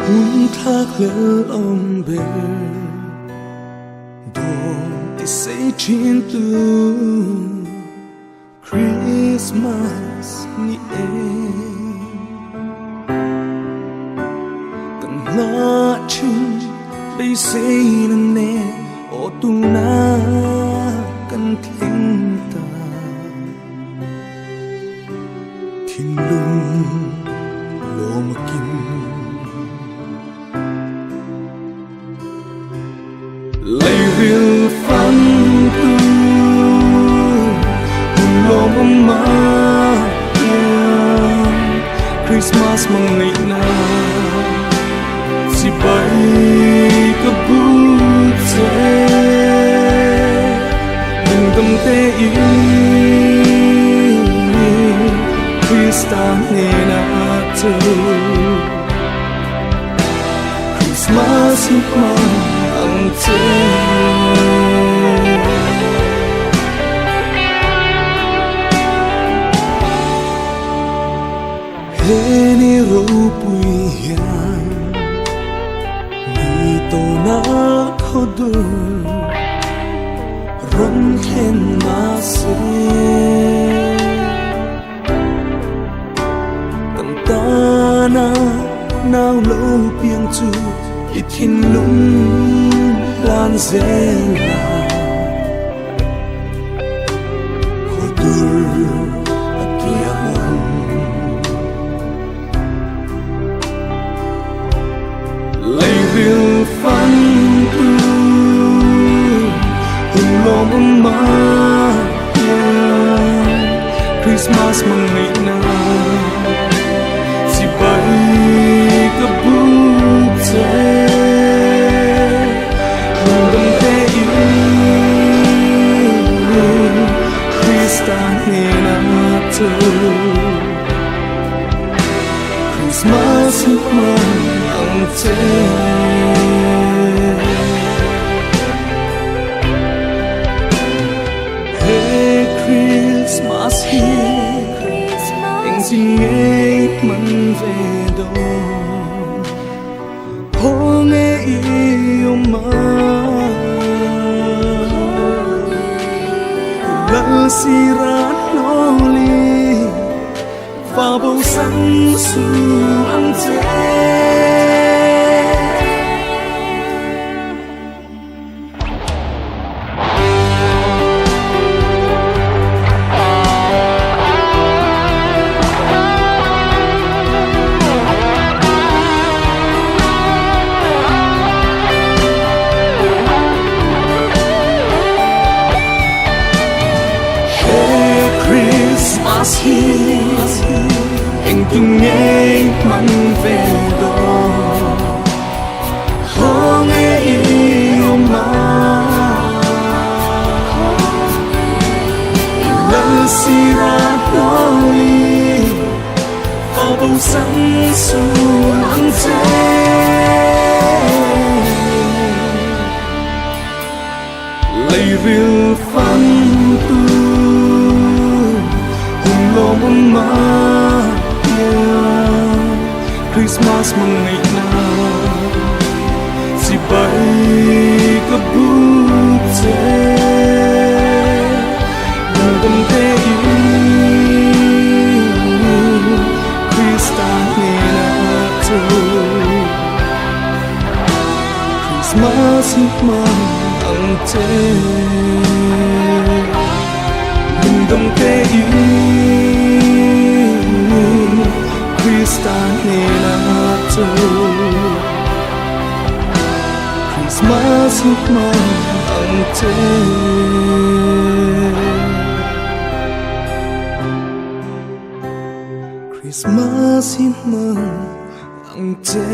Hun thác lỡ ông bề Đồn thì say trên tu Christmas ni em Cần ngã chân bây say nâng nè Ô tu na cần thiên ta Thiên lung lô mà kinh Lấy riêng phán tu Hùng lô mong má Christmas mong ngày na Si bay ka bút xe Đừng tâm tê ý Christa nghe na tu Christmas mong ang te Heni ro pui hian Ni to na khodur Ron hen ma se Ang ta na nao lo piang chu Ithin lung lan zela Khodur akiamon Lấy riêng phán tu Hùng lo mong má Christmas mong ngày na Si bay ka bút xe Đừng tâm thế yêu Christa nghe na tu Christmas mong ang te Hey Christmas here Anh xin nghe mặn về đâu Hô nghe yêu mà Lỡ si rát nó li Và bầu xanh su ăn thế Christmas here Anh kinh nghe mặn về đó Hô nghe yêu mà Lần si ra đó đi Vào bầu xanh xuống ăn thế Lấy riêng phán tu Lo mong má Christmas mong ngày na Si bay ka bút xe Đừng tâm thế yêu Christa nghe na tu Christmas mong ang te Đừng tâm thế yêu Christa nghe na tu Christmas mong ang te Christmas mong ang te